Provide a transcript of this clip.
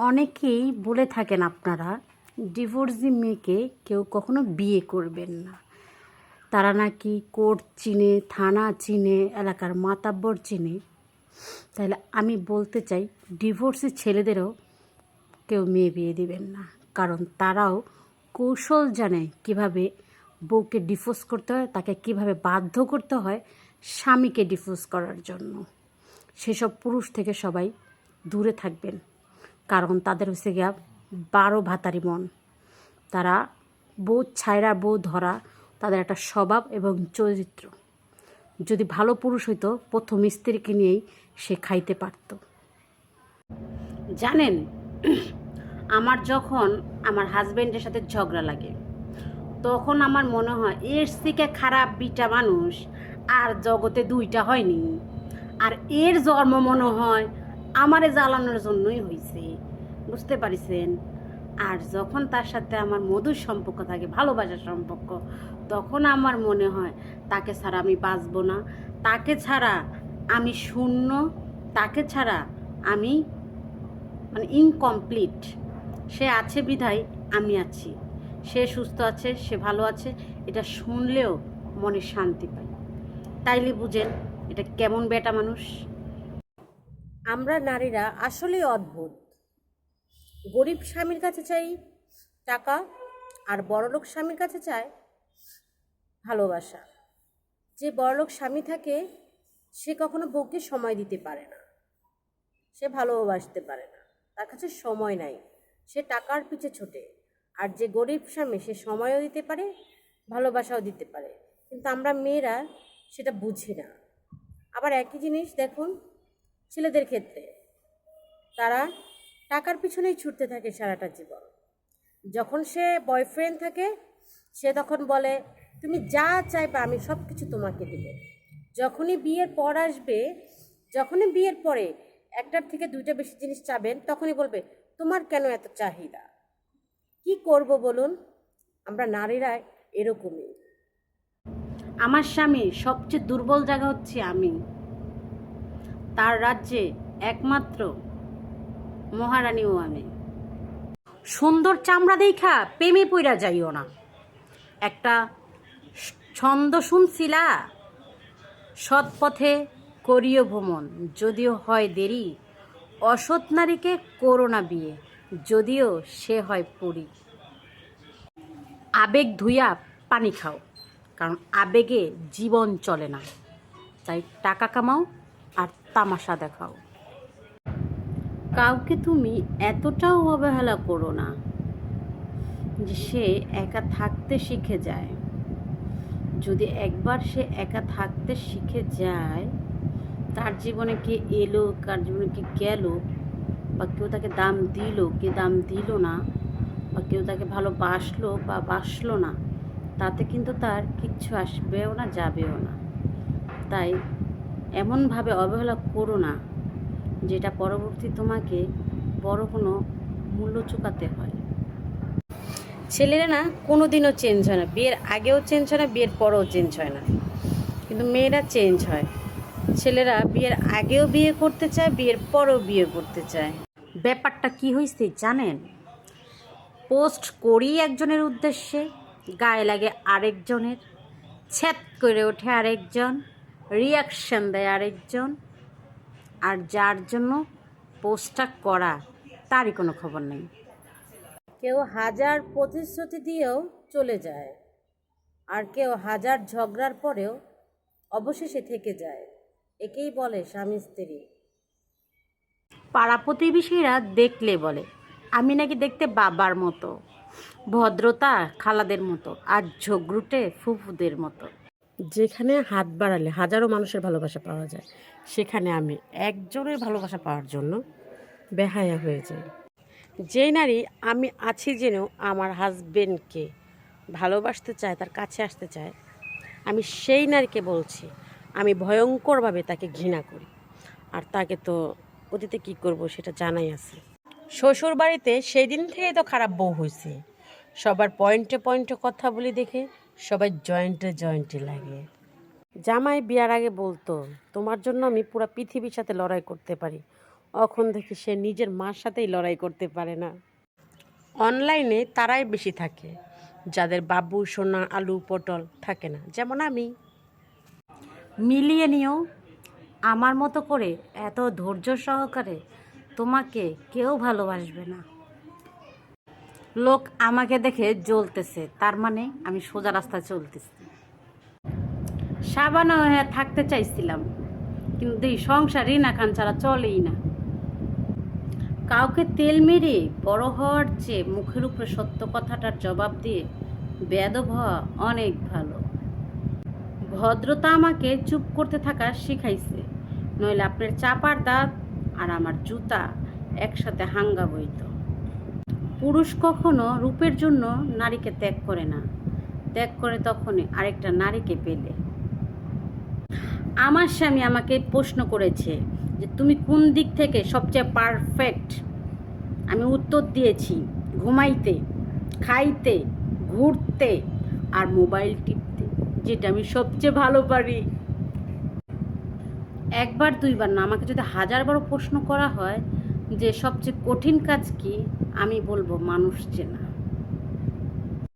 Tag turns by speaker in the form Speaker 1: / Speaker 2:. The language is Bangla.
Speaker 1: অনেকেই বলে থাকেন আপনারা ডিভোর্সি মেয়েকে কেউ কখনো বিয়ে করবেন না। তারা নাকি কোর্ট চিনে, থানা চিনে, এলাকার মাতাব্বর চিনে। তাহলে আমি বলতে চাই ডিভোর্সি ছেলেদেরও কেউ মেয়ে বিয়ে দিবেন না, কারণ তারাও কৌশল জানে কিভাবে বউকে ডিভোর্স করতে হয়, তাকে কিভাবে বাধ্য করতে হয় স্বামীকে ডিভোর্স করার জন্য। সেসব পুরুষ থেকে সবাই দূরে থাকবেন, কারণ তাদের হচ্ছে গিয়া 12 ভাতারি মন। তারা বউ ছায়রা বউ ধরা, তাদের একটা স্বভাব এবং চরিত্র। যদি ভালো পুরুষ হইতো প্রথম স্ত্রীকে নিয়েই সে খাইতে পারত। জানেন, আমার যখন আমার হাজব্যান্ডের সাথে ঝগড়া লাগে তখন আমার মনে হয় এর থেকে খারাপ বিটা মানুষ আর জগতে দুইটা হয়নি। আর এর জন্ম মনে হয় আমারে জ্বালানোর জন্যই হয়েছে, বুঝতে পারিছেন? আর যখন তার সাথে আমার মধুর সম্পর্ক থাকে, ভালোবাসার সম্পর্ক, তখন আমার মনে হয় তাকে ছাড়া আমি বাঁচবো না, তাকে ছাড়া আমি শূন্য, তাকে ছাড়া আমি ইনকমপ্লিট। সে আছে বিধায় আমি আছি, সে সুস্থ আছে, সে ভালো আছে, এটা শুনলেও মনে শান্তি পাই। তাইলে বুঝেন এটা কেমন বেটা মানুষ। আমরা নারীরা আসলেই অদ্ভুত। গরিব স্বামীর কাছে চাই টাকা, আর বড়লোক স্বামীর কাছে চায় ভালোবাসা। যে বড়লোক স্বামী থাকে সে কখনো বউকে সময় দিতে পারে না, সে ভালোবাসতে পারে না, তার কাছে সময় নাই, সে টাকার পিছে ছোটে। আর যে গরিব স্বামী সে সময়ও দিতে পারে, ভালোবাসাও দিতে পারে, কিন্তু আমরা মেয়েরা সেটা বুঝি না। আবার একই জিনিস দেখুন ছেলেদের ক্ষেত্রে, তারা টাকার পিছনেই ছুটতে থাকে সারাটা জীবন। যখন সে বয়ফ্রেন্ড থাকে সে তখন বলে তুমি যা চাইবা আমি সব কিছু তোমাকে দেব। যখনই বিয়ের পর আসবে, যখনই বিয়ের পরে একটার থেকে দুইটা বেশি জিনিস চাবেন, তখনই বলবে তোমার কেন এত চাহিদা। কি করব বলুন? আমরা নারীরা এরকমই। আমার স্বামীর সবচেয়ে দুর্বল জায়গা হচ্ছে আমি। তার রাজ্যে একমাত্র মহারানীও আমি। সুন্দর চামড়া দেখা প্রেমে পইরা যাইও না। একটা ছন্দ শুনছিলা, সৎ পথে করিও ভ্রমণ, যদিও হয় দেরি, অসৎ নারীকে করো না বিয়ে, যদিও সে হয় পরী। আবেগ ধুইয়া পানি খাও, কারণ আবেগে জীবন চলে না। তাই টাকা কামাও আর তামাশা দেখাও। কাউকে তুমি এতটাও অবহেলা করো না যে সে একা থাকতে শিখে যায়। যদি একবার সে একা থাকতে শিখে যায়, তার জীবনে কে এলো, কার জীবনে কে গেল, বা কেউ তাকে দাম দিল, কে দাম দিল না, বা কেউ তাকে ভালোবাসলো বা বাসলো না, তাতে কিন্তু তার কিচ্ছু আসবেও না, যাবেও না। তাই এমনভাবে অবহেলা করো না যেটা পরবর্তী তোমাকে বড় কোনো মূল্য চুকাতে হয়। ছেলেরা না কোনো দিনও চেঞ্জ হয় না, বিয়ের আগেও চেঞ্জ হয় না, বিয়ের পরেও চেঞ্জ হয় না, কিন্তু মেয়েরা চেঞ্জ হয়। ছেলেরা বিয়ের আগেও বিয়ে করতে চায়, বিয়ের পরেও বিয়ে করতে চায়। ব্যাপারটা কি হয়েছে জানেন? পোস্ট করি একজনের উদ্দেশ্যে, গায়ে লাগে আরেকজনের, ছ্যাত করে ওঠে আরেকজন, রিয়াকশান দেয় আরেকজন, আর যার জন্য পোস্টটা করা তারই কোনো খবর নেই। কেউ হাজার প্রতিশ্রুতি দিয়েও চলে যায়, আর কেউ হাজার ঝগড়ার পরেও অবশেষে থেকে যায়। একেই বলে স্বামী স্ত্রী। পাড়া প্রতিবেশীরা দেখলে বলে আমি নাকি দেখতে বাবার মতো, ভদ্রতা খালাদের মতো, আর ঝগড়ুটে ফুফুদের মতো। যেখানে হাত বাড়ালে হাজারো মানুষের ভালোবাসা পাওয়া যায়, সেখানে আমি একজনের ভালোবাসা পাওয়ার জন্য বেহায়া হয়ে যাই। যেই নারী আমি আছি জেনেও আমার হাজবেন্ডকে ভালোবাসতে চায়, তার কাছে আসতে চায়, আমি সেই নারীকে বলছি আমি ভয়ঙ্করভাবে তাকে ঘৃণা করি। আর তাকে তো অতীতে কী করব সেটা জানাই আছে। শ্বশুর বাড়িতে সেই দিন থেকেই তো খারাপ বউ হয়েছে। সবার পয়েন্টে পয়েন্টে কথা বলি দেখে সবাই জয়েন্টে জয়েন্টে লাগে। জামাই বিয়ার আগে বলতো তোমার জন্য আমি পুরো পৃথিবীর সাথে লড়াই করতে পারি, এখন থেকে সে নিজের মার সাথেই লড়াই করতে পারে না। অনলাইনে তারাই বেশি থাকে যাদের বাবু সোনা আলু পটল থাকে না, যেমন আমি। মিলিয়ে নিও, আমার মতো করে এত ধৈর্য সহকারে তোমাকে কেউ ভালোবাসবে না। লোক আমাকে দেখে জ্বলতেছে, তার মানে আমি সোজা রাস্তায় চলতেছি। সাবানা হয়ে থাকতে চাইছিলাম, কিন্তু এই সংসার রিনা খান ছাড়া চলেই না। কাউকে তেল মেরে বড় হওয়ার চেয়ে মুখের উপরে সত্য কথাটার জবাব দিয়ে বেয়াদব হওয়া অনেক ভালো। ভদ্রতা আমাকে চুপ করতে থাকা শিখাইছে, নইলে আপনার চাপার দাঁত আর আমার জুতা একসাথে হাঙ্গা বইত। পুরুষ কখনো রূপের জন্য নারীকে ত্যাগ করে না, ত্যাগ করে তখনই আরেকটা নারীকে পেলে। আমার স্বামী আমাকে প্রশ্ন করেছে যে তুমি কোন দিক থেকে সবচেয়ে পারফেক্ট। আমি উত্তর দিয়েছি ঘুমাইতে, খাইতে, ঘুরতে আর মোবাইল টিপতে, যেটা আমি সবচেয়ে ভালো পারি। একবার দুইবার না, আমাকে যদি 1000বারও প্রশ্ন করা হয় যে সবচেয়ে কঠিন কাজ কি, আমি বলবো মানুষ চেনা।